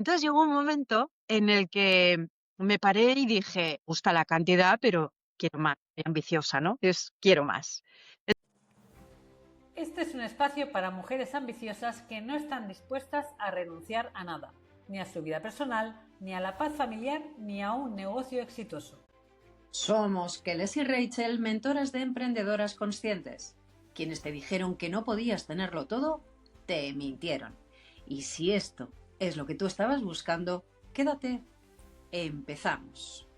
Entonces llegó un momento en el que me paré y dije, "Me gusta la cantidad, pero quiero más, soy ambiciosa, ¿no? Quiero más". Este es un espacio para mujeres ambiciosas que no están dispuestas a renunciar a nada, ni a su vida personal, ni a la paz familiar, ni a un negocio exitoso. Somos Keles y Rachel, mentoras de emprendedoras conscientes. Quienes te dijeron que no podías tenerlo todo, te mintieron. Y si esto es lo que tú estabas buscando, quédate. Empezamos.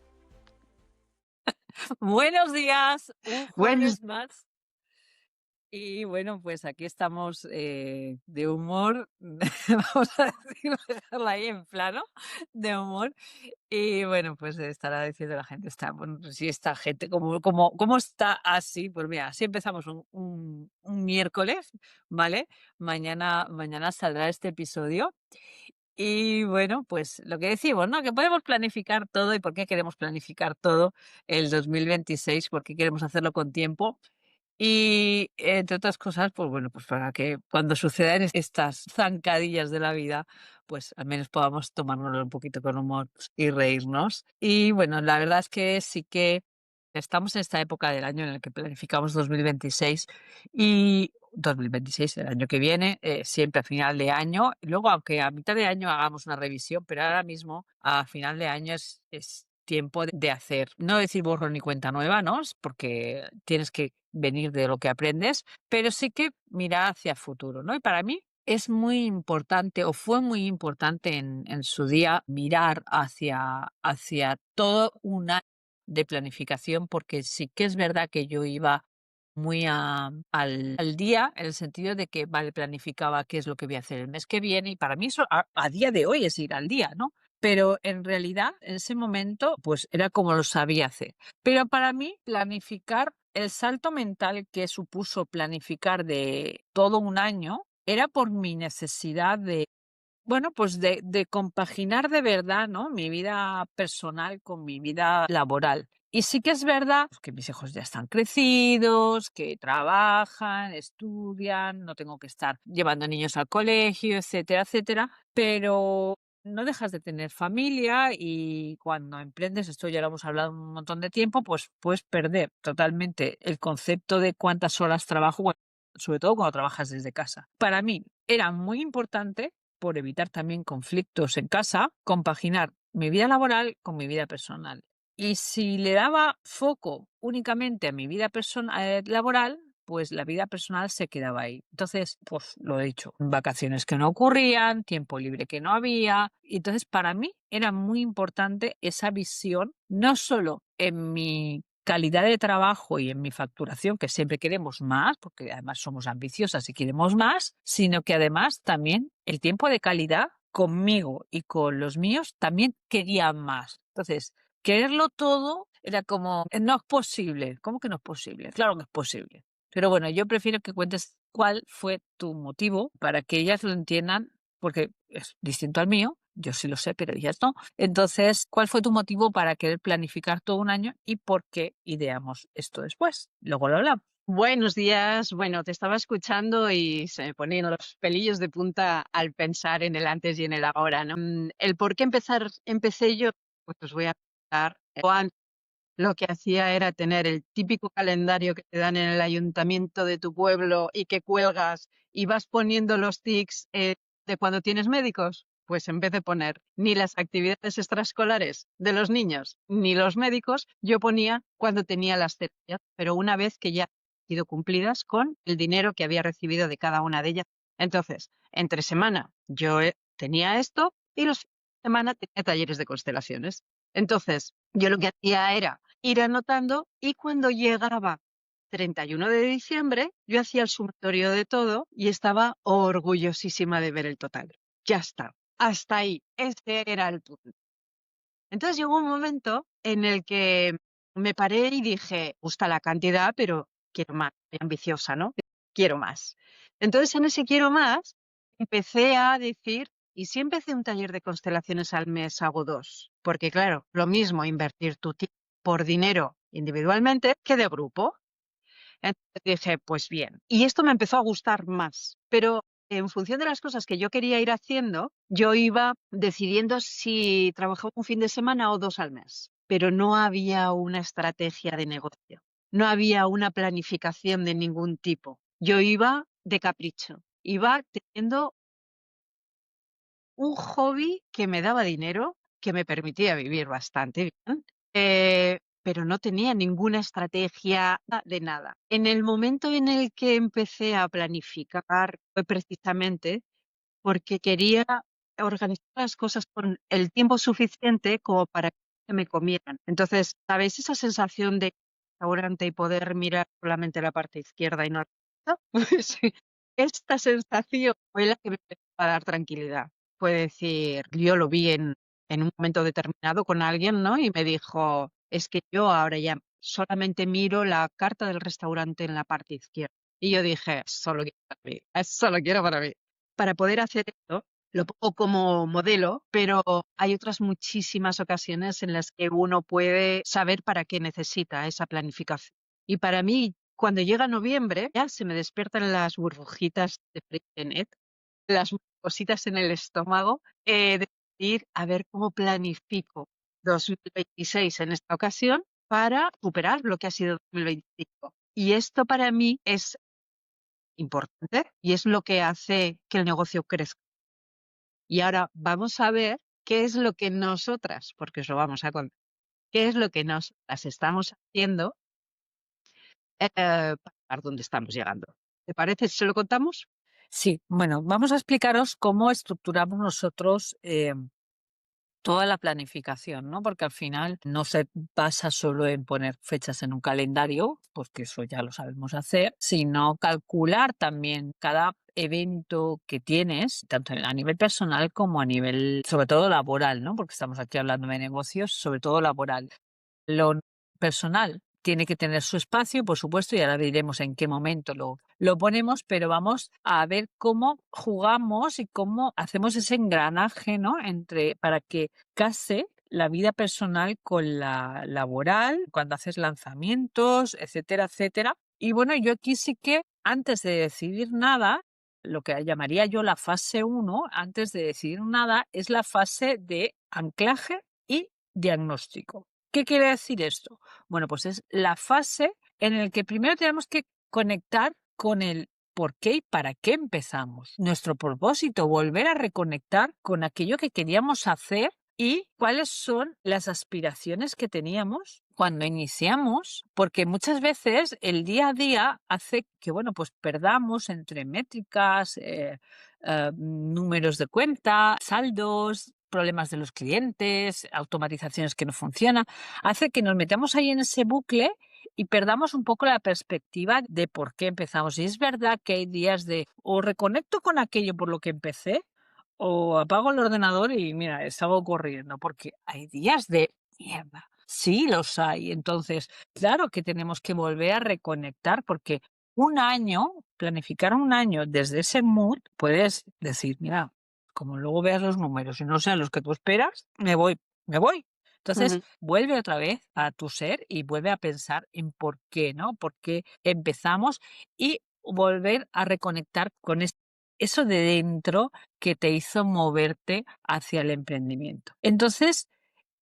Buenos días, un Bueno, jueves más. Y bueno, pues aquí estamos de humor, vamos a decir, dejarla ahí en plano, de humor. Y bueno, pues estará diciendo la gente, está, bueno, pues si esta gente, ¿cómo está así? Pues mira, así empezamos un miércoles, ¿vale? Mañana saldrá este episodio. Y bueno, pues lo que decimos, ¿no? Que podemos planificar todo y por qué queremos planificar todo el 2026, por qué queremos hacerlo con tiempo. Y entre otras cosas, pues bueno, pues para que cuando sucedan estas zancadillas de la vida, pues al menos podamos tomárnoslo un poquito con humor y reírnos. Y bueno, la verdad es que sí que estamos en esta época del año en la que planificamos 2026 y 2026, el año que viene, siempre a final de año. Y luego, aunque a mitad de año hagamos una revisión, pero ahora mismo a final de año es tiempo de hacer, no decir borrón ni cuenta nueva, ¿no? Porque tienes que venir de lo que aprendes, pero sí que mirar hacia futuro, ¿no? Y para mí es muy importante o fue muy importante en su día mirar hacia todo un año de planificación, porque sí que es verdad que yo iba muy al día, en el sentido de que, vale, planificaba qué es lo que voy a hacer el mes que viene, y para mí eso a día de hoy es ir al día, ¿no? Pero en realidad, en ese momento, pues era como lo sabía hacer. Pero para mí, planificar, el salto mental que supuso planificar de todo un año, era por mi necesidad de, bueno, pues de compaginar de verdad, ¿no? Mi vida personal con mi vida laboral. Y sí que es verdad que mis hijos ya están crecidos, que trabajan, estudian, no tengo que estar llevando niños al colegio, etcétera, etcétera, pero no dejas de tener familia, y cuando emprendes, esto ya lo hemos hablado un montón de tiempo, pues puedes perder totalmente el concepto de cuántas horas trabajo, bueno, sobre todo cuando trabajas desde casa. Para mí era muy importante, por evitar también conflictos en casa, compaginar mi vida laboral con mi vida personal. Y si le daba foco únicamente a mi vida laboral, pues la vida personal se quedaba ahí. Entonces, pues lo he dicho, vacaciones que no ocurrían, tiempo libre que no había. Y entonces, para mí era muy importante esa visión, no solo en mi calidad de trabajo y en mi facturación, que siempre queremos más, porque además somos ambiciosas y queremos más, sino que además también el tiempo de calidad conmigo y con los míos también quería más. Entonces, quererlo todo era como, no es posible. ¿Cómo que no es posible? Claro que es posible. Pero bueno, yo prefiero que cuentes cuál fue tu motivo para que ellas lo entiendan, porque es distinto al mío. Yo sí lo sé, pero ellas no. Entonces, ¿cuál fue tu motivo para querer planificar todo un año y por qué ideamos esto después? Luego lo hablamos. buenos días. Bueno, te estaba escuchando y se me ponían los pelillos de punta al pensar en el antes y en el ahora, ¿no? El por qué empecé yo, pues os voy a contar. Lo que hacía era tener el típico calendario que te dan en el ayuntamiento de tu pueblo y que cuelgas y vas poniendo los tics de cuando tienes médicos. Pues en vez de poner ni las actividades extraescolares de los niños ni los médicos, yo ponía cuando tenía las terapias, pero una vez que ya han sido cumplidas con el dinero que había recibido de cada una de ellas. Entonces, entre semana yo tenía esto y los fines de semana tenía talleres de constelaciones. Entonces, yo lo que hacía era ir anotando, y cuando llegaba 31 de diciembre, yo hacía el sumatorio de todo y estaba orgullosísima de ver el total. Ya está, hasta ahí. Ese era el punto. Entonces llegó un momento en el que me paré y dije, "Me gusta la cantidad, pero quiero más, soy ambiciosa, ¿no? Quiero más". Entonces, en ese quiero más, empecé a decir, ¿y si empecé un taller de constelaciones al mes, hago dos? Porque claro, lo mismo invertir tu tiempo por dinero individualmente que de grupo. Entonces dije, pues bien. Y esto me empezó a gustar más, pero en función de las cosas que yo quería ir haciendo, yo iba decidiendo si trabajaba un fin de semana o 2 al mes, pero no había una estrategia de negocio, no había una planificación de ningún tipo. Yo iba de capricho, iba teniendo un hobby que me daba dinero, que me permitía vivir bastante bien, pero no tenía ninguna estrategia de nada. En el momento en el que empecé a planificar fue precisamente porque quería organizar las cosas con el tiempo suficiente como para que se me comieran. Entonces, ¿sabéis esa sensación de restaurante y poder mirar solamente la parte izquierda y no la derecha? Pues sí, esta sensación fue la que me empezó a dar tranquilidad. Fue decir, yo lo vi en un momento determinado con alguien, ¿no? Y me dijo, es que yo ahora ya solamente miro la carta del restaurante en la parte izquierda. Y yo dije, solo quiero para mí, eso lo quiero para mí. Para poder hacer esto, lo pongo como modelo, pero hay otras muchísimas ocasiones en las que uno puede saber para qué necesita esa planificación. Y para mí, cuando llega noviembre, ya se me despiertan las burbujitas de Freixenet, las cositas en el estómago, de decir, a ver cómo planifico 2026 en esta ocasión para superar lo que ha sido 2025. Y esto para mí es importante y es lo que hace que el negocio crezca. Y ahora vamos a ver qué es lo que nosotras, porque os lo vamos a contar, qué es lo que nosotras estamos haciendo para llegar donde estamos llegando. ¿Te parece si se lo contamos? Sí, bueno, vamos a explicaros cómo estructuramos nosotros toda la planificación, ¿no? Porque al final no se basa solo en poner fechas en un calendario, porque eso ya lo sabemos hacer, sino calcular también cada evento que tienes, tanto a nivel personal como a nivel, sobre todo laboral, ¿no? Porque estamos aquí hablando de negocios, sobre todo laboral. Lo personal tiene que tener su espacio, por supuesto, y ahora diremos en qué momento lo ponemos, pero vamos a ver cómo jugamos y cómo hacemos ese engranaje, ¿no? Para que case la vida personal con la laboral, cuando haces lanzamientos, etcétera, etcétera. Y bueno, yo aquí sí que antes de decidir nada, lo que llamaría yo la fase 1, antes de decidir nada, es la fase de anclaje y diagnóstico. ¿Qué quiere decir esto? Bueno, pues es la fase en la que primero tenemos que conectar con el por qué y para qué empezamos. Nuestro propósito, volver a reconectar con aquello que queríamos hacer y cuáles son las aspiraciones que teníamos cuando iniciamos, porque muchas veces el día a día hace que, bueno, pues perdamos entre métricas, números de cuenta, saldos, problemas de los clientes, automatizaciones que no funcionan, hace que nos metamos ahí en ese bucle y perdamos un poco la perspectiva de por qué empezamos. Y es verdad que hay días de o reconecto con aquello por lo que empecé o apago el ordenador y mira, salgo corriendo, porque hay días de mierda. Sí, los hay. Entonces, claro que tenemos que volver a reconectar porque un año, planificar un año desde ese mood, puedes decir, mira, como luego veas los números y no sean los que tú esperas, me voy. Entonces, Ujú. vuelve otra vez a tu ser y vuelve a pensar en por qué, ¿no? Por qué empezamos y volver a reconectar con eso de dentro que te hizo moverte hacia el emprendimiento. Entonces,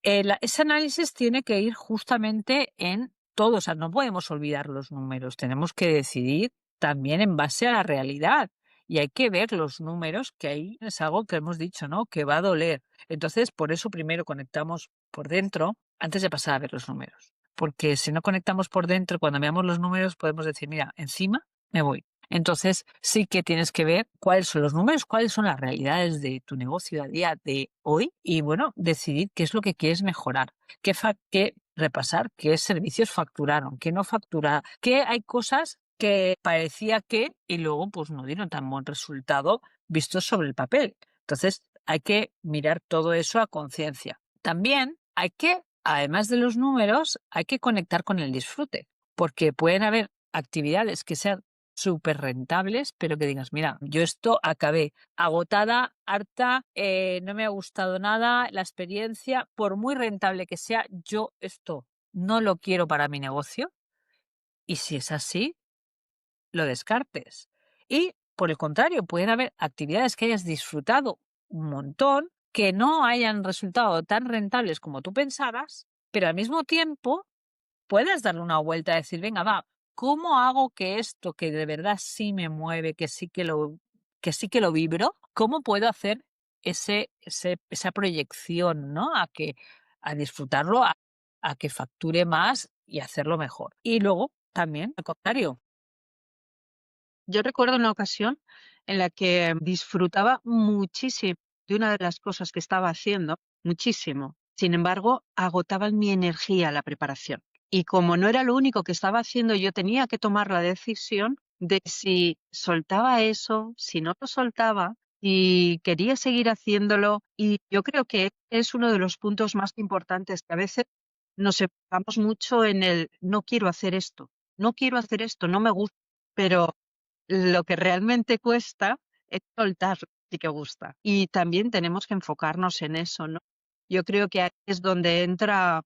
ese análisis tiene que ir justamente en todo, o sea, no podemos olvidar los números, tenemos que decidir también en base a la realidad y hay que ver los números, que ahí es algo que hemos dicho, ¿no? Que va a doler. Entonces, por eso primero conectamos por dentro antes de pasar a ver los números, porque si no conectamos por dentro, cuando veamos los números podemos decir, mira, encima me voy. Entonces, sí que tienes que ver cuáles son los números, cuáles son las realidades de tu negocio a día de hoy y, bueno, decidir qué es lo que quieres mejorar, qué repasar, qué servicios facturaron, qué no facturaron, qué hay cosas que parecía que y luego pues no dieron tan buen resultado visto sobre el papel. Entonces, hay que mirar todo eso a conciencia. También hay que, además de los números, hay que conectar con el disfrute, porque pueden haber actividades que sean súper rentables, pero que digas, mira, yo esto acabé agotada, harta, no me ha gustado nada, la experiencia, por muy rentable que sea, yo esto no lo quiero para mi negocio. Y si es así, lo descartes. Y por el contrario, pueden haber actividades que hayas disfrutado un montón, que no hayan resultado tan rentables como tú pensabas, pero al mismo tiempo puedes darle una vuelta y decir, venga, va, ¿cómo hago que esto que de verdad sí me mueve, que sí que lo vibro, cómo puedo hacer esa proyección, ¿no? A disfrutarlo, a que facture más y hacerlo mejor. Y luego también, al contrario, Yo recuerdo una ocasión en la que disfrutaba muchísimo de una de las cosas que estaba haciendo, muchísimo. Sin embargo, agotaban mi energía la preparación. Y como no era lo único que estaba haciendo, yo tenía que tomar la decisión de si soltaba eso, si no lo soltaba, y quería seguir haciéndolo. Y yo creo que es uno de los puntos más importantes, que a veces nos enfocamos mucho en el no quiero hacer esto, no quiero hacer esto, no me gusta, pero lo que realmente cuesta es soltar lo que sí que gusta. Y también tenemos que enfocarnos en eso, ¿no? Yo creo que ahí es donde entra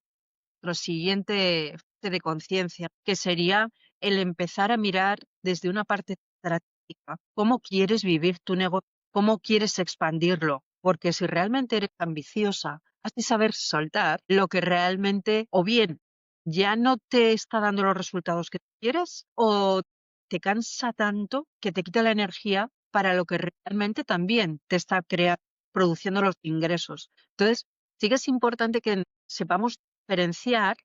lo siguiente fase de conciencia, que sería el empezar a mirar desde una parte estratégica cómo quieres vivir tu negocio, cómo quieres expandirlo, porque si realmente eres ambiciosa, has de saber soltar lo que realmente o bien ya no te está dando los resultados que quieres o te cansa tanto que te quita la energía para lo que realmente también te está produciendo los ingresos. Entonces, sí que es importante que sepamos diferenciar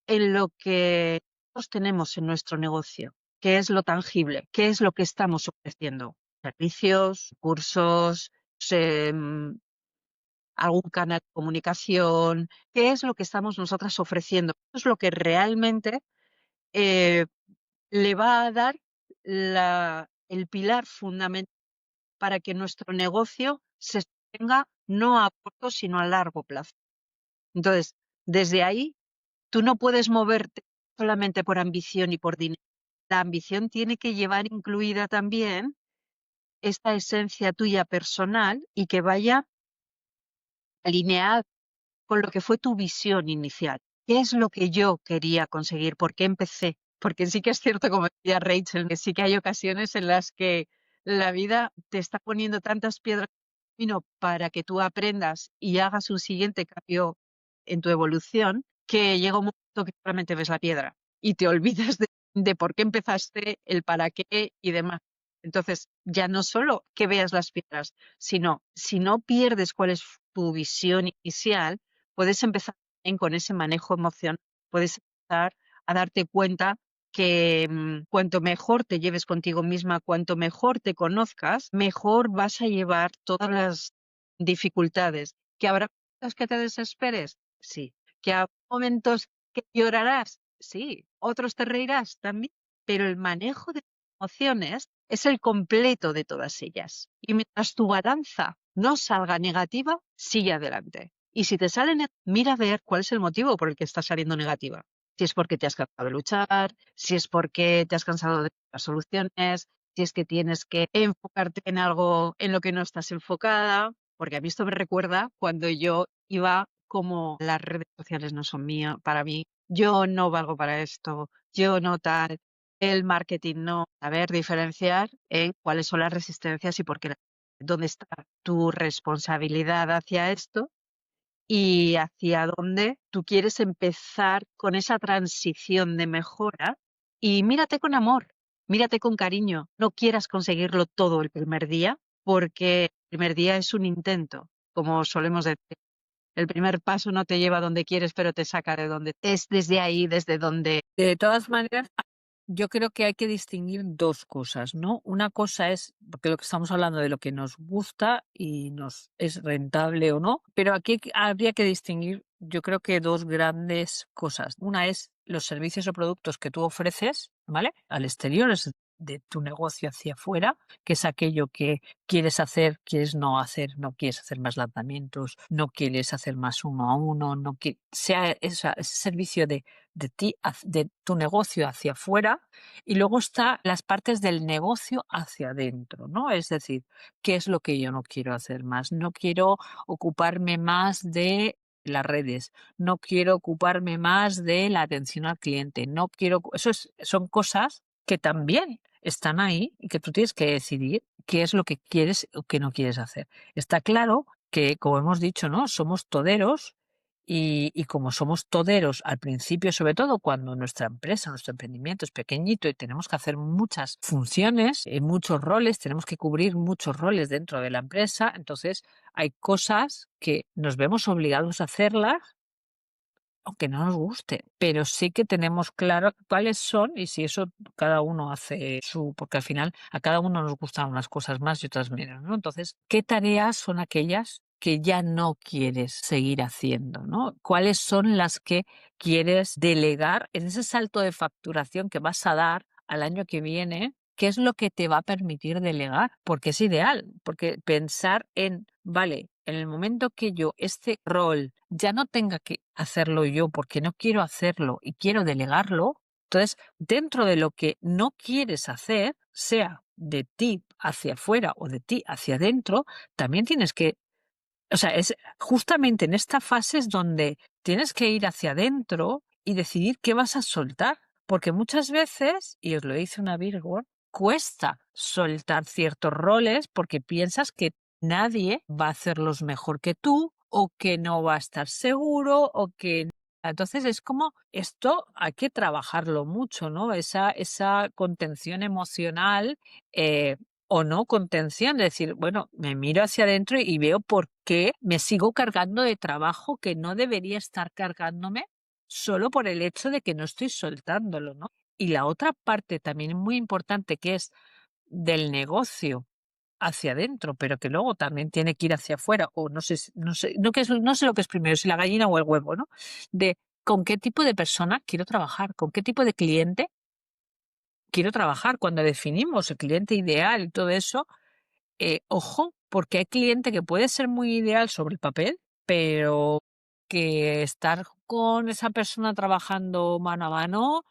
en lo que nosotros tenemos en nuestro negocio, qué es lo tangible, qué es lo que estamos ofreciendo. Servicios, cursos, em, algún canal de comunicación, qué es lo que estamos nosotras ofreciendo. Eso es lo que realmente eh, le va a dar el pilar fundamental para que nuestro negocio se sostenga no a corto, sino a largo plazo. Entonces, desde ahí, tú no puedes moverte solamente por ambición y por dinero. La ambición tiene que llevar incluida también esta esencia tuya personal y que vaya alineada con lo que fue tu visión inicial. ¿Qué es lo que yo quería conseguir? ¿Por qué empecé? Porque sí que es cierto, como decía Rachel, que sí que hay ocasiones en las que la vida te está poniendo tantas piedras en el camino para que tú aprendas y hagas un siguiente cambio en tu evolución, que llega un momento que solamente ves la piedra y te olvidas de por qué empezaste, el para qué y demás. Entonces, ya no solo que veas las piedras, sino si no pierdes cuál es tu visión inicial, puedes empezar también con ese manejo emocional, puedes empezar a darte cuenta que cuanto mejor te lleves contigo misma, cuanto mejor te conozcas, mejor vas a llevar todas las dificultades. ¿Que habrá momentos que te desesperes? Sí. ¿Que habrá momentos que llorarás? Sí. ¿Otros te reirás? También. Pero el manejo de emociones es el completo de todas ellas. Y mientras tu balanza no salga negativa, sigue adelante. Y si te sale mira a ver cuál es el motivo por el que está saliendo negativa. Si es porque te has cansado de luchar, si es porque te has cansado de las soluciones, si es que tienes que enfocarte en algo en lo que no estás enfocada, porque a mí esto me recuerda cuando yo iba como las redes sociales no son mías para mí, yo no valgo para esto, yo no tal, el marketing no, saber diferenciar en cuáles son las resistencias y por qué, dónde está tu responsabilidad hacia esto y hacia dónde tú quieres empezar con esa transición de mejora. Y mírate con amor, mírate con cariño. No quieras conseguirlo todo el primer día, porque el primer día es un intento, como solemos decir. El primer paso no te lleva a donde quieres, pero te saca de donde. Es desde ahí, desde donde. de todas maneras, yo creo que hay que distinguir dos cosas, ¿no? Una cosa es, porque lo que estamos hablando de lo que nos gusta y nos es rentable o no, pero aquí habría que distinguir, yo creo que dos grandes cosas. Una es los servicios o productos que tú ofreces, ¿vale? Al exterior, es de tu negocio hacia afuera, que es aquello que quieres hacer, quieres no hacer, no quieres hacer más lanzamientos, no quieres hacer más uno a uno, no sea ese servicio de ti, de tu negocio hacia afuera, y luego está las partes del negocio hacia adentro, ¿no? Es decir, ¿qué es lo que yo no quiero hacer más? No quiero ocuparme más de las redes, no quiero ocuparme más de la atención al cliente, no quiero, son cosas que también están ahí y que tú tienes que decidir qué es lo que quieres o que no quieres hacer. Está claro que, como hemos dicho, ¿no? Somos toderos y como somos toderos al principio, sobre todo cuando nuestra empresa, nuestro emprendimiento es pequeñito y tenemos que hacer muchas funciones, muchos roles, tenemos que cubrir muchos roles dentro de la empresa, entonces hay cosas que nos vemos obligados a hacerlas aunque no nos guste, pero sí que tenemos claro cuáles son y si eso cada uno hace porque al final a cada uno nos gustan unas cosas más y otras menos, ¿no? Entonces, ¿qué tareas son aquellas que ya no quieres seguir haciendo, ¿no? ¿Cuáles son las que quieres delegar en ese salto de facturación que vas a dar al año que viene? ¿Qué es lo que te va a permitir delegar? Porque es ideal, porque pensar vale, en el momento que yo este rol ya no tenga que hacerlo yo porque no quiero hacerlo y quiero delegarlo, entonces dentro de lo que no quieres hacer, sea de ti hacia afuera o de ti hacia adentro, también tienes que, o sea, es justamente en esta fase es donde tienes que ir hacia adentro y decidir qué vas a soltar, porque muchas veces, y os lo dice una Virgo, cuesta soltar ciertos roles porque piensas que nadie va a hacerlos mejor que tú o que no va a estar seguro o que... Entonces es como esto hay que trabajarlo mucho, ¿no? Esa contención emocional o no contención, es decir, bueno, me miro hacia adentro y veo por qué me sigo cargando de trabajo que no debería estar cargándome solo por el hecho de que no estoy soltándolo, ¿no? Y la otra parte también muy importante que es del negocio hacia adentro, pero que luego también tiene que ir hacia afuera, o no sé, no sé lo que es primero, si la gallina o el huevo, ¿no? De con qué tipo de persona quiero trabajar, con qué tipo de cliente quiero trabajar. Cuando definimos el cliente ideal y todo eso, ojo, porque hay cliente que puede ser muy ideal sobre el papel, pero que estar con esa persona trabajando mano a mano.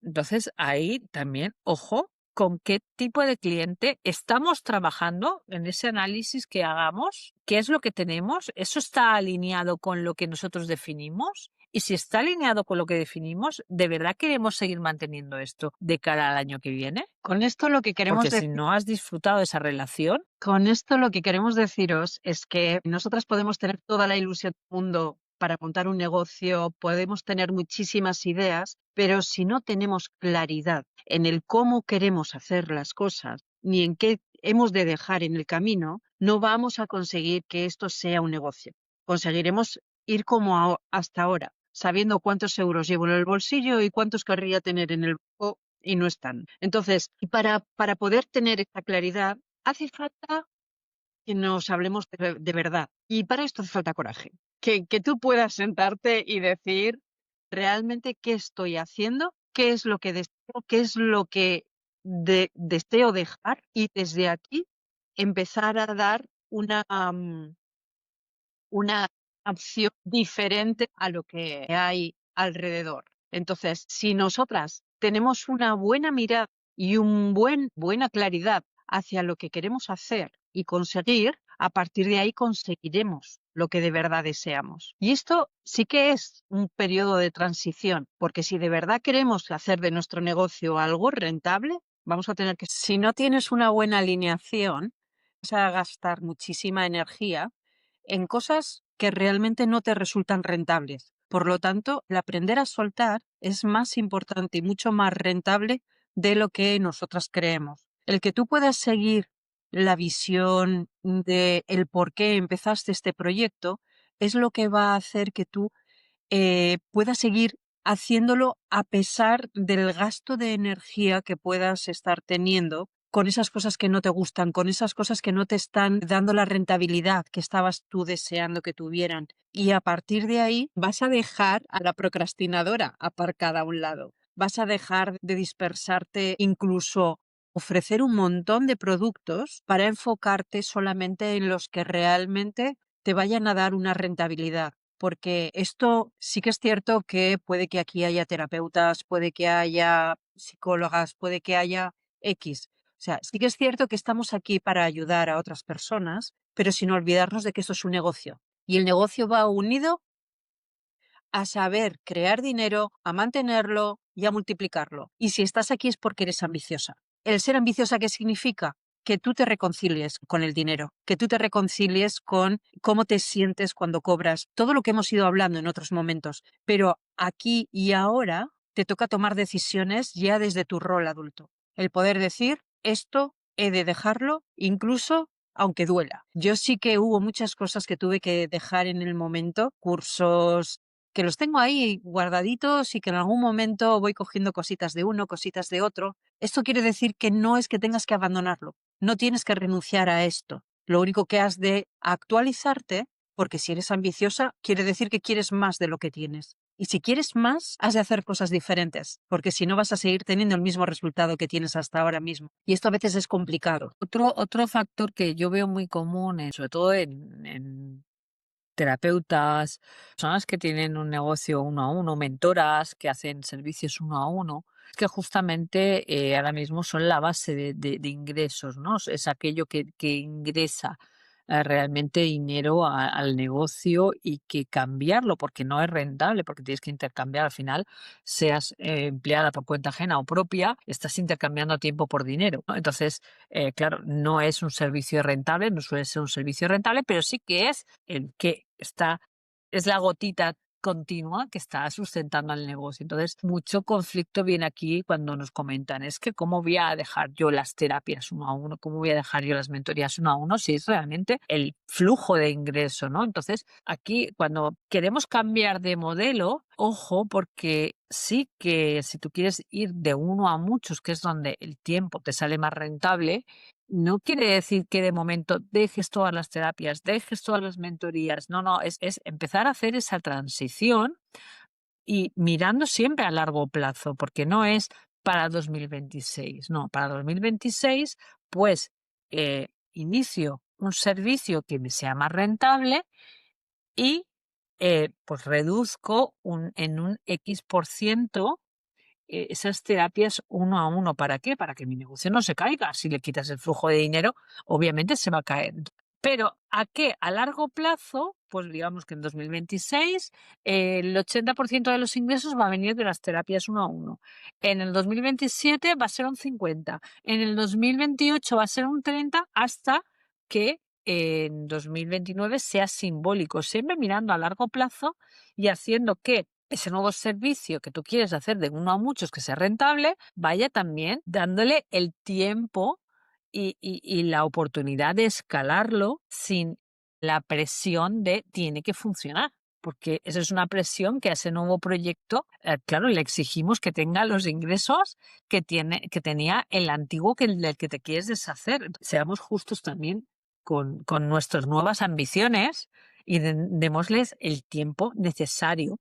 Entonces ahí también, ojo, con qué tipo de cliente estamos trabajando en ese análisis que hagamos, qué es lo que tenemos, eso está alineado con lo que nosotros definimos. Y si está alineado con lo que definimos, ¿de verdad queremos seguir manteniendo esto de cara al año que viene? Con esto lo que queremos Porque si decir, no has disfrutado de esa relación, con esto lo que queremos deciros es que nosotras podemos tener toda la ilusión del mundo para montar un negocio, podemos tener muchísimas ideas, pero si no tenemos claridad en el cómo queremos hacer las cosas, ni en qué hemos de dejar en el camino, no vamos a conseguir que esto sea un negocio. Conseguiremos ir como hasta ahora, sabiendo cuántos euros llevo en el bolsillo y cuántos querría tener en el banco y no están. Entonces, para poder tener esta claridad, hace falta que nos hablemos de verdad. Y para esto hace falta coraje. Que tú puedas sentarte y decir realmente qué estoy haciendo, qué es lo que deseo, qué es lo que deseo dejar y desde aquí empezar a dar una opción diferente a lo que hay alrededor. Entonces, si nosotras tenemos una buena mirada y buena claridad hacia lo que queremos hacer y conseguir, a partir de ahí conseguiremos lo que de verdad deseamos. Y esto sí que es un periodo de transición, porque si de verdad queremos hacer de nuestro negocio algo rentable, vamos a tener que, si no tienes una buena alineación, vas a gastar muchísima energía en cosas que realmente no te resultan rentables. Por lo tanto, el aprender a soltar es más importante y mucho más rentable de lo que nosotras creemos. El que tú puedas seguir la visión de el por qué empezaste este proyecto es lo que va a hacer que tú puedas seguir haciéndolo a pesar del gasto de energía que puedas estar teniendo con esas cosas que no te gustan, con esas cosas que no te están dando la rentabilidad que estabas tú deseando que tuvieran. Y a partir de ahí vas a dejar a la procrastinadora aparcada a un lado. Vas a dejar de dispersarte, incluso ofrecer un montón de productos para enfocarte solamente en los que realmente te vayan a dar una rentabilidad. Porque esto sí que es cierto que puede que aquí haya terapeutas, puede que haya psicólogas, puede que haya X. O sea, sí que es cierto que estamos aquí para ayudar a otras personas, pero sin olvidarnos de que esto es un negocio. Y el negocio va unido a saber crear dinero, a mantenerlo y a multiplicarlo. Y si estás aquí es porque eres ambiciosa. El ser ambiciosa, ¿qué significa? Que tú te reconcilies con el dinero, que tú te reconcilies con cómo te sientes cuando cobras, todo lo que hemos ido hablando en otros momentos, pero aquí y ahora te toca tomar decisiones ya desde tu rol adulto. El poder decir, esto he de dejarlo, incluso aunque duela. Yo sí que hubo muchas cosas que tuve que dejar en el momento, cursos que los tengo ahí guardaditos y que en algún momento voy cogiendo cositas de uno, cositas de otro. Esto quiere decir que no es que tengas que abandonarlo, no tienes que renunciar a esto. Lo único que has de actualizarte, porque si eres ambiciosa, quiere decir que quieres más de lo que tienes. Y si quieres más, has de hacer cosas diferentes, porque si no vas a seguir teniendo el mismo resultado que tienes hasta ahora mismo. Y esto a veces es complicado. Otro factor que yo veo muy común, sobre todo en terapeutas, personas que tienen un negocio uno a uno, mentoras que hacen servicios uno a uno, es que justamente ahora mismo son la base de ingresos, ¿no? Es aquello que ingresa realmente dinero al negocio y que cambiarlo, porque no es rentable, porque tienes que intercambiar al final, seas empleada por cuenta ajena o propia, estás intercambiando tiempo por dinero, ¿no? Entonces, claro, no es un servicio rentable, no suele ser un servicio rentable, pero sí que es el que es la gotita continua que está sustentando al negocio. Entonces, mucho conflicto viene aquí cuando nos comentan, es que cómo voy a dejar yo las terapias uno a uno, cómo voy a dejar yo las mentorías uno a uno, si es realmente el flujo de ingreso, ¿no? Entonces, aquí cuando queremos cambiar de modelo, ojo, porque sí que si tú quieres ir de uno a muchos, que es donde el tiempo te sale más rentable, no quiere decir que de momento dejes todas las terapias, dejes todas las mentorías. No, es empezar a hacer esa transición y mirando siempre a largo plazo, porque no es para 2026, no, para 2026, pues inicio un servicio que me sea más rentable y pues reduzco en un X% esas terapias uno a uno. ¿Para qué? Para que mi negocio no se caiga. Si le quitas el flujo de dinero, obviamente se va a caer. Pero ¿a qué? A largo plazo, pues digamos que en 2026 el 80% de los ingresos va a venir de las terapias uno a uno. En el 2027 va a ser un 50%. En el 2028 va a ser un 30% hasta que en 2029 sea simbólico. Siempre mirando a largo plazo y haciendo que ese nuevo servicio que tú quieres hacer de uno a muchos que sea rentable, vaya también dándole el tiempo y la oportunidad de escalarlo sin la presión de tiene que funcionar. Porque esa es una presión que a ese nuevo proyecto, claro, le exigimos que tenga los ingresos que tenía el antiguo del que te quieres deshacer. Seamos justos también con nuestras nuevas ambiciones y démosles el tiempo necesario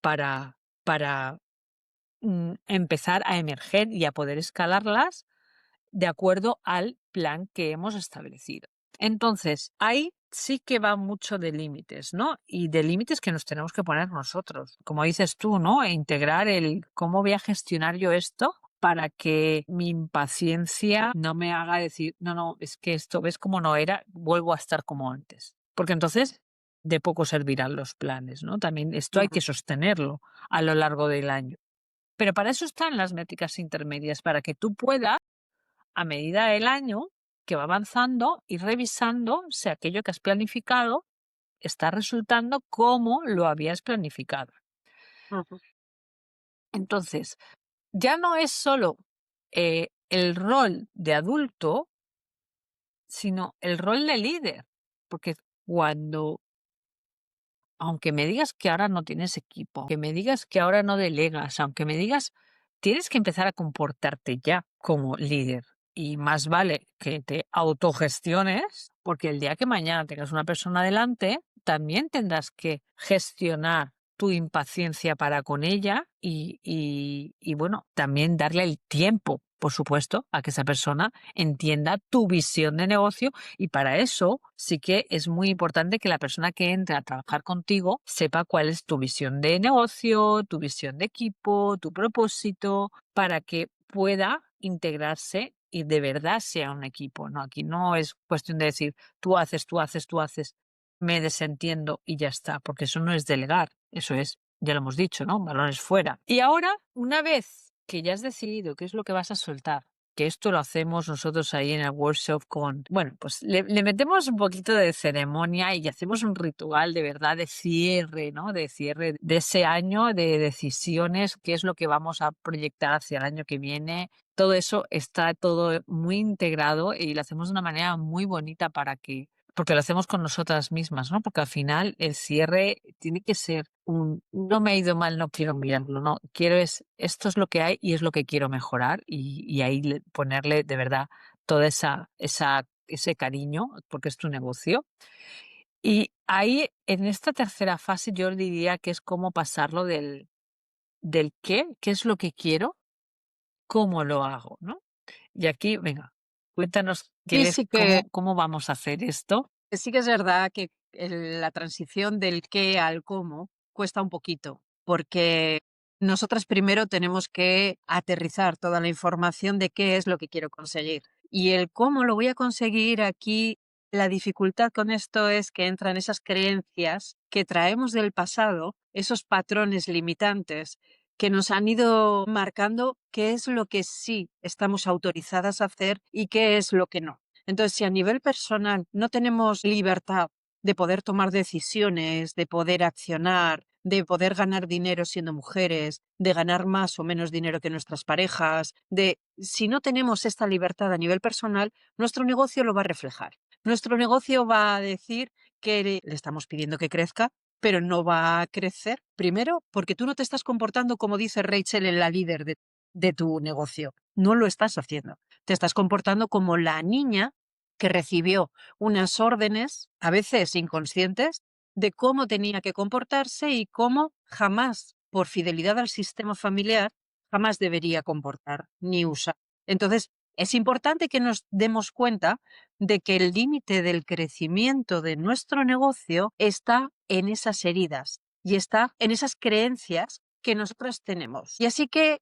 para empezar a emerger y a poder escalarlas de acuerdo al plan que hemos establecido. Entonces, ahí sí que va mucho de límites, ¿no? Y de límites que nos tenemos que poner nosotros. Como dices tú, ¿no? E integrar el cómo voy a gestionar yo esto para que mi impaciencia no me haga decir, no, es que esto, ves cómo no era, vuelvo a estar como antes. Porque entonces de poco servirán los planes, ¿no? También esto hay que sostenerlo a lo largo del año. Pero para eso están las métricas intermedias, para que tú puedas, a medida del año que va avanzando, ir revisando si aquello que has planificado está resultando como lo habías planificado. Entonces, ya no es solo el rol de adulto, sino el rol de líder. Porque aunque me digas que ahora no tienes equipo, aunque me digas que ahora no delegas, aunque me digas, tienes que empezar a comportarte ya como líder. Y más vale que te autogestiones, porque el día que mañana tengas una persona delante, también tendrás que gestionar tu impaciencia para con ella y bueno, también darle el tiempo, por supuesto, a que esa persona entienda tu visión de negocio, y para eso sí que es muy importante que la persona que entre a trabajar contigo sepa cuál es tu visión de negocio, tu visión de equipo, tu propósito, para que pueda integrarse y de verdad sea un equipo. No, aquí no es cuestión de decir tú haces, me desentiendo y ya está, porque eso no es delegar, eso es, ya lo hemos dicho, ¿no? Balones fuera. Y ahora, una vez que ya has decidido qué es lo que vas a soltar, que esto lo hacemos nosotros ahí en el workshop bueno, pues le metemos un poquito de ceremonia y hacemos un ritual de verdad de cierre, ¿no? De cierre de ese año, de decisiones, qué es lo que vamos a proyectar hacia el año que viene. Todo eso está todo muy integrado y lo hacemos de una manera muy bonita porque lo hacemos con nosotras mismas, ¿no? Porque al final el cierre tiene que ser no me ha ido mal, no quiero mirarlo, no, esto es lo que hay y es lo que quiero mejorar y ahí ponerle de verdad todo ese cariño, porque es tu negocio. Y ahí, en esta tercera fase, yo diría que es como pasarlo del qué es lo que quiero, cómo lo hago, ¿no? Y aquí, venga, cuéntanos Sí, sí que cómo vamos a hacer esto. Sí que es verdad que la transición del qué al cómo cuesta un poquito, porque nosotras primero tenemos que aterrizar toda la información de qué es lo que quiero conseguir. Y el cómo lo voy a conseguir aquí, la dificultad con esto es que entran esas creencias que traemos del pasado, esos patrones limitantes que nos han ido marcando qué es lo que sí estamos autorizadas a hacer y qué es lo que no. Entonces, si a nivel personal no tenemos libertad de poder tomar decisiones, de poder accionar, de poder ganar dinero siendo mujeres, de ganar más o menos dinero que nuestras parejas, si no tenemos esta libertad a nivel personal, nuestro negocio lo va a reflejar. Nuestro negocio va a decir que le estamos pidiendo que crezca, pero no va a crecer. Primero, porque tú no te estás comportando como dice Rachel en la líder de tu negocio. No lo estás haciendo. Te estás comportando como la niña que recibió unas órdenes, a veces inconscientes, de cómo tenía que comportarse y cómo jamás, por fidelidad al sistema familiar, jamás debería comportar ni usar. Entonces, es importante que nos demos cuenta de que el límite del crecimiento de nuestro negocio está en esas heridas y está en esas creencias que nosotros tenemos. Y así que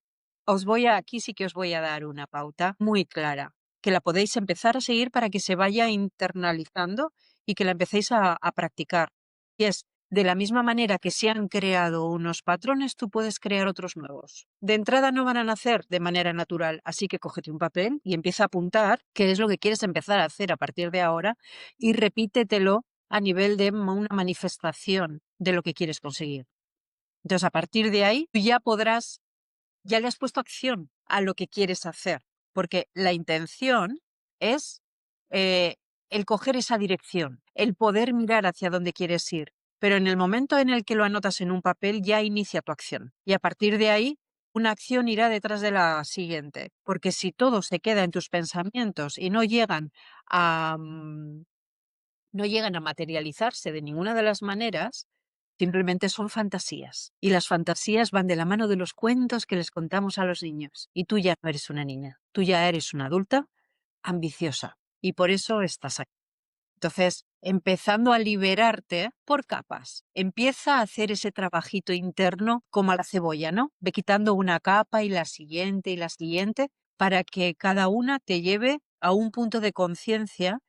aquí sí que os voy a dar una pauta muy clara, que la podéis empezar a seguir para que se vaya internalizando y que la empecéis a practicar. Y es, de la misma manera que se han creado unos patrones, tú puedes crear otros nuevos. De entrada no van a nacer de manera natural, así que cógete un papel y empieza a apuntar qué es lo que quieres empezar a hacer a partir de ahora y repítetelo a nivel de una manifestación de lo que quieres conseguir. Entonces, a partir de ahí, tú ya le has puesto acción a lo que quieres hacer, porque la intención es el coger esa dirección, el poder mirar hacia dónde quieres ir, pero en el momento en el que lo anotas en un papel ya inicia tu acción y a partir de ahí una acción irá detrás de la siguiente, porque si todo se queda en tus pensamientos y no llegan a materializarse de ninguna de las maneras, simplemente son fantasías. Y las fantasías van de la mano de los cuentos que les contamos a los niños. Y tú ya no eres una niña, tú ya eres una adulta ambiciosa. Y por eso estás aquí. Entonces, empezando a liberarte por capas, empieza a hacer ese trabajito interno como a la cebolla, ¿no? Ve quitando una capa y la siguiente, para que cada una te lleve a un punto de conciencia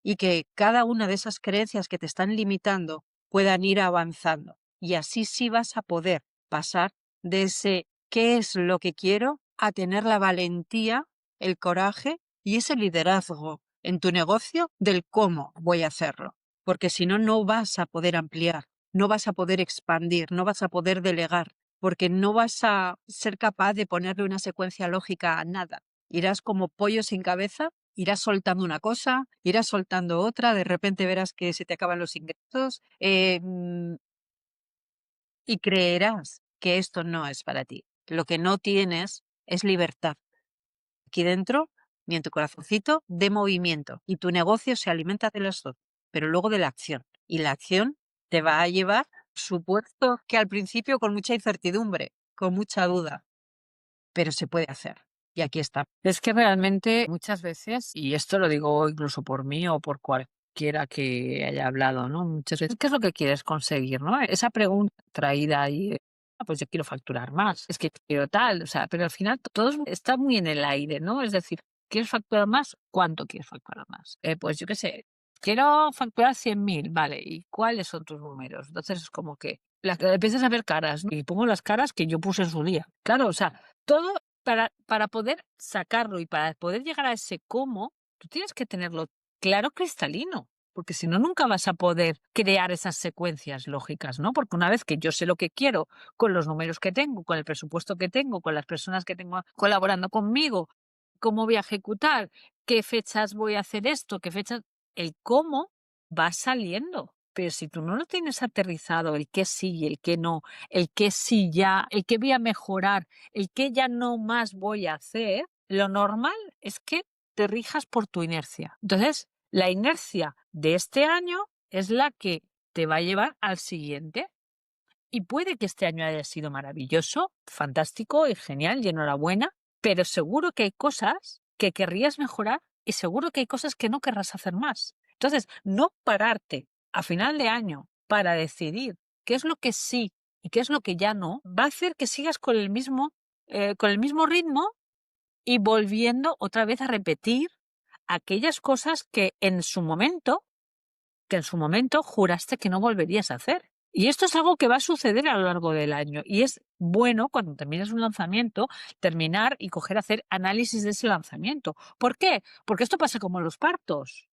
y que cada una de esas creencias que te están limitando puedan ir avanzando. Y así sí vas a poder pasar de ese qué es lo que quiero a tener la valentía, el coraje y ese liderazgo en tu negocio del cómo voy a hacerlo. Porque si no, no vas a poder ampliar, no vas a poder expandir, no vas a poder delegar, porque no vas a ser capaz de ponerle una secuencia lógica a nada. Irás como pollo sin cabeza, irás soltando una cosa, irás soltando otra, de repente verás que se te acaban los ingresos y creerás que esto no es para ti. Lo que no tienes es libertad. Aquí dentro, ni en tu corazoncito, de movimiento. Y tu negocio se alimenta de las dos, pero luego de la acción. Y la acción te va a llevar, supuesto que al principio con mucha incertidumbre, con mucha duda, pero se puede hacer. Y aquí está. Es que realmente muchas veces, y esto lo digo incluso por mí o por cualquiera que haya hablado, ¿no? Muchas veces, ¿qué es lo que quieres conseguir, no? Esa pregunta traída ahí, pues yo quiero facturar más, es que quiero tal, o sea, pero al final todo está muy en el aire, ¿no? Es decir, ¿quieres facturar más? ¿Cuánto quieres facturar más? Pues yo qué sé, quiero facturar 100.000, vale, ¿y cuáles son tus números? Entonces es como que empiezas a ver caras, ¿no? Y pongo las caras que yo puse en su día. Claro, o sea, todo para poder sacarlo y para poder llegar a ese cómo, tú tienes que tenerlo claro, cristalino, porque si no, nunca vas a poder crear esas secuencias lógicas, ¿no? Porque una vez que yo sé lo que quiero, con los números que tengo, con el presupuesto que tengo, con las personas que tengo colaborando conmigo, cómo voy a ejecutar, qué fechas voy a hacer esto, qué fechas, el cómo va saliendo. Pero si tú no lo tienes aterrizado, el qué sí y el qué no, el qué sí ya, el qué voy a mejorar, el qué ya no más voy a hacer, lo normal es que te rijas por tu inercia. Entonces, la inercia de este año es la que te va a llevar al siguiente. Y puede que este año haya sido maravilloso, fantástico y genial y enhorabuena, pero seguro que hay cosas que querrías mejorar y seguro que hay cosas que no querrás hacer más. Entonces, no pararte a final de año para decidir qué es lo que sí y qué es lo que ya no, va a hacer que sigas con el mismo ritmo y volviendo otra vez a repetir aquellas cosas que en su momento juraste que no volverías a hacer. Y esto es algo que va a suceder a lo largo del año. Y es bueno cuando terminas un lanzamiento, terminar y hacer análisis de ese lanzamiento. ¿Por qué? Porque esto pasa como en los partos.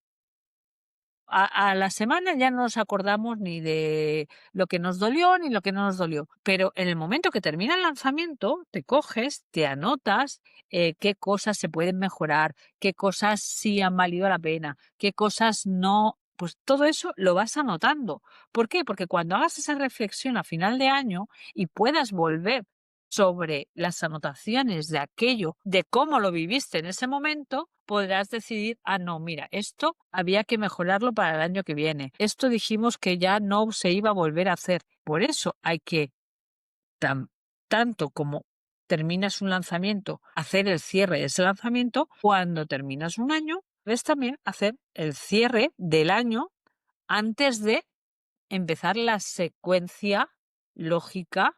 A la semana ya no nos acordamos ni de lo que nos dolió ni lo que no nos dolió. Pero en el momento que termina el lanzamiento, te coges, te anotas qué cosas se pueden mejorar, qué cosas sí han valido la pena, qué cosas no. Pues todo eso lo vas anotando. ¿Por qué? Porque cuando hagas esa reflexión a final de año y puedas volver sobre las anotaciones de aquello, de cómo lo viviste en ese momento, podrás decidir, no, mira, esto había que mejorarlo para el año que viene. Esto dijimos que ya no se iba a volver a hacer. Por eso hay que, tanto como terminas un lanzamiento, hacer el cierre de ese lanzamiento. Cuando terminas un año, debes también hacer el cierre del año antes de empezar la secuencia lógica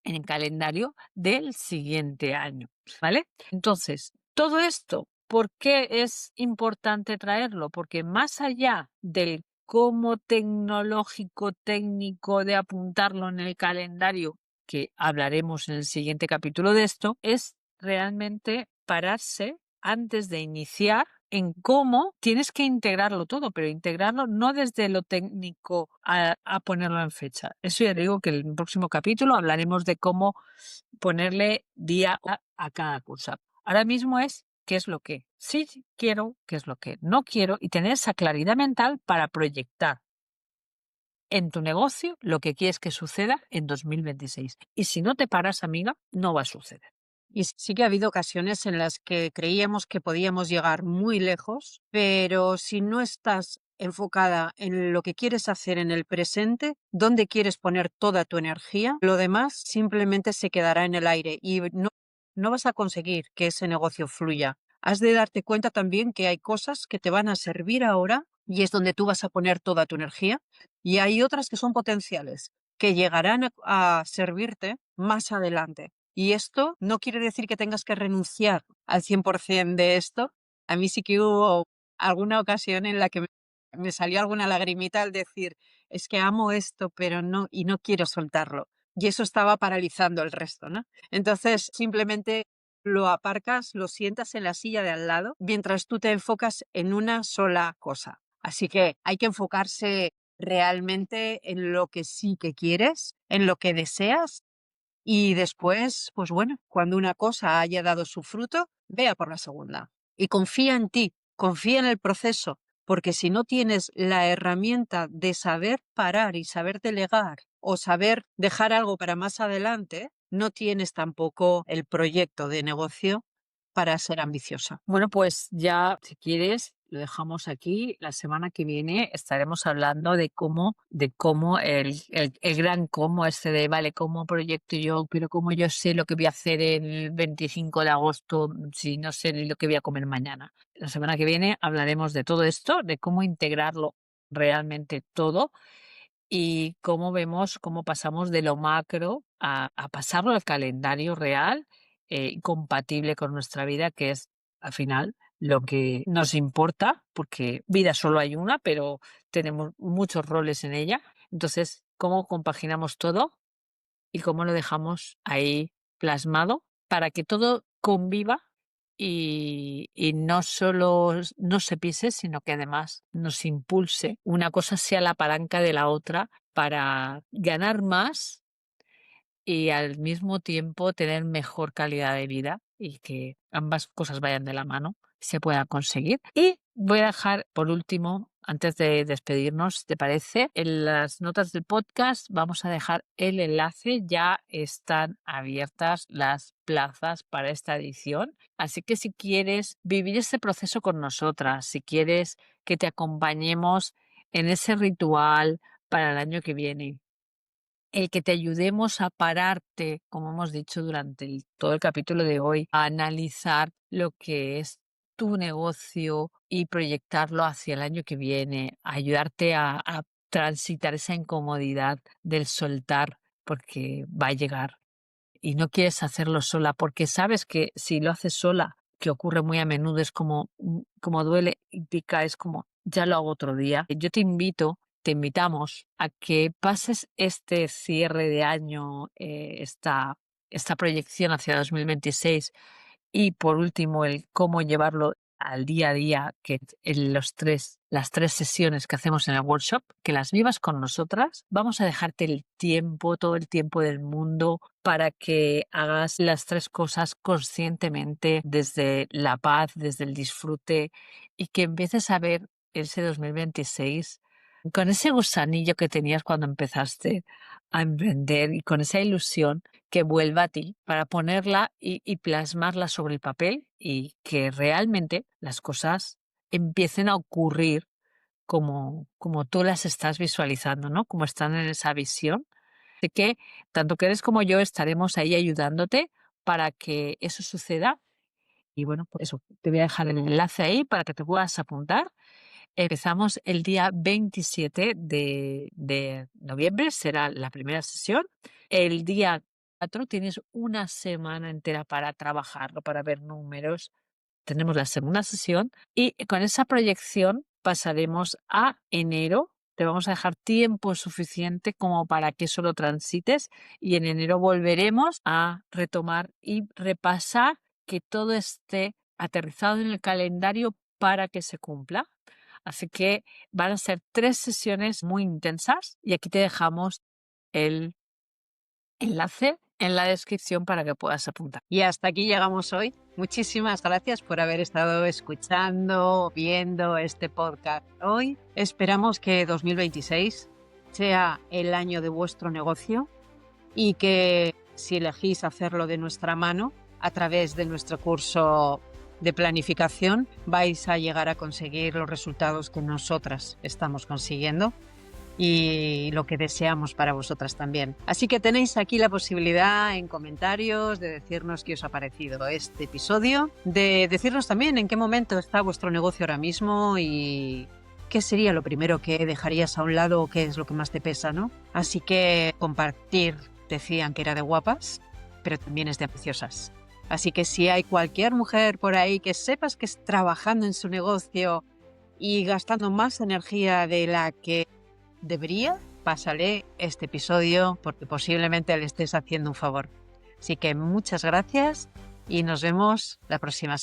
en el calendario del siguiente año, ¿vale? Entonces, todo esto, ¿por qué es importante traerlo? Porque más allá del cómo tecnológico, técnico de apuntarlo en el calendario, que hablaremos en el siguiente capítulo de esto, es realmente pararse antes de iniciar en cómo tienes que integrarlo todo, pero integrarlo no desde lo técnico a ponerlo en fecha. Eso ya digo que en el próximo capítulo hablaremos de cómo ponerle día a cada cosa. Ahora mismo es qué es lo que sí quiero, qué es lo que no quiero y tener esa claridad mental para proyectar en tu negocio lo que quieres que suceda en 2026. Y si no te paras, amiga, no va a suceder. Y sí que ha habido ocasiones en las que creíamos que podíamos llegar muy lejos, pero si no estás enfocada en lo que quieres hacer en el presente, dónde quieres poner toda tu energía, lo demás simplemente se quedará en el aire y no vas a conseguir que ese negocio fluya. Has de darte cuenta también que hay cosas que te van a servir ahora y es donde tú vas a poner toda tu energía, y hay otras que son potenciales, que llegarán a servirte más adelante. Y esto no quiere decir que tengas que renunciar al 100% de esto. A mí sí que hubo alguna ocasión en la que me salió alguna lagrimita al decir, es que amo esto, pero no, y no quiero soltarlo. Y eso estaba paralizando el resto, ¿no? Entonces, simplemente lo aparcas, lo sientas en la silla de al lado, mientras tú te enfocas en una sola cosa. Así que hay que enfocarse realmente en lo que sí que quieres, en lo que deseas. Y después, pues bueno, cuando una cosa haya dado su fruto, vea por la segunda. Y confía en ti, confía en el proceso, porque si no tienes la herramienta de saber parar y saber delegar o saber dejar algo para más adelante, no tienes tampoco el proyecto de negocio para ser ambiciosa. Bueno, pues ya, si quieres, lo dejamos aquí. La semana que viene estaremos hablando de cómo el gran cómo vale, cómo proyecto yo, pero cómo yo sé lo que voy a hacer el 25 de agosto, si no sé ni lo que voy a comer mañana. La semana que viene hablaremos de todo esto, de cómo integrarlo realmente todo y cómo vemos, cómo pasamos de lo macro a pasarlo al calendario real, compatible con nuestra vida, que es al final lo que nos importa, porque vida solo hay una, pero tenemos muchos roles en ella. Entonces, cómo compaginamos todo y cómo lo dejamos ahí plasmado para que todo conviva y no solo no se pise, sino que además nos impulse. Una cosa sea la palanca de la otra para ganar más y al mismo tiempo tener mejor calidad de vida y que ambas cosas vayan de la mano, se pueda conseguir. Y voy a dejar por último, antes de despedirnos, ¿te parece? En las notas del podcast vamos a dejar el enlace, ya están abiertas las plazas para esta edición, así que si quieres vivir este proceso con nosotras, si quieres que te acompañemos en ese ritual para el año que viene, el que te ayudemos a pararte, como hemos dicho durante todo el capítulo de hoy, a analizar lo que es tu negocio y proyectarlo hacia el año que viene, a ayudarte a transitar esa incomodidad del soltar, porque va a llegar y no quieres hacerlo sola, porque sabes que si lo haces sola, que ocurre muy a menudo, es como duele y pica, es como ya lo hago otro día. Yo te invitamos a que pases este cierre de año, esta proyección hacia 2026 y por último el cómo llevarlo al día a día, que en las tres sesiones que hacemos en el workshop, que las vivas con nosotras. Vamos a dejarte el tiempo, todo el tiempo del mundo para que hagas las 3 cosas conscientemente, desde la paz, desde el disfrute y que empieces a ver ese 2026 con ese gusanillo que tenías cuando empezaste a emprender y con esa ilusión que vuelva a ti para ponerla y plasmarla sobre el papel y que realmente las cosas empiecen a ocurrir como tú las estás visualizando, ¿no? Como están en esa visión. Así que tanto que eres como yo estaremos ahí ayudándote para que eso suceda. Y bueno, pues eso, te voy a dejar el enlace ahí para que te puedas apuntar. Empezamos el día 27 de noviembre, será la primera sesión. El día 4 tienes una semana entera para trabajarlo, para ver números. Tenemos la segunda sesión y con esa proyección pasaremos a enero. Te vamos a dejar tiempo suficiente como para que eso lo transites y en enero volveremos a retomar y repasar que todo esté aterrizado en el calendario para que se cumpla. Así que van a ser 3 sesiones muy intensas y aquí te dejamos el enlace en la descripción para que puedas apuntar. Y hasta aquí llegamos hoy. Muchísimas gracias por haber estado escuchando, viendo este podcast hoy. Esperamos que 2026 sea el año de vuestro negocio y que si elegís hacerlo de nuestra mano a través de nuestro curso de planificación, vais a llegar a conseguir los resultados que nosotras estamos consiguiendo y lo que deseamos para vosotras también. Así que tenéis aquí la posibilidad en comentarios de decirnos qué os ha parecido este episodio, de decirnos también en qué momento está vuestro negocio ahora mismo y qué sería lo primero que dejarías a un lado o qué es lo que más te pesa, ¿no? Así que compartir, decían que era de guapas, pero también es de ambiciosas. Así que si hay cualquier mujer por ahí que sepas que es trabajando en su negocio y gastando más energía de la que debería, pásale este episodio porque posiblemente le estés haciendo un favor. Así que muchas gracias y nos vemos la próxima semana.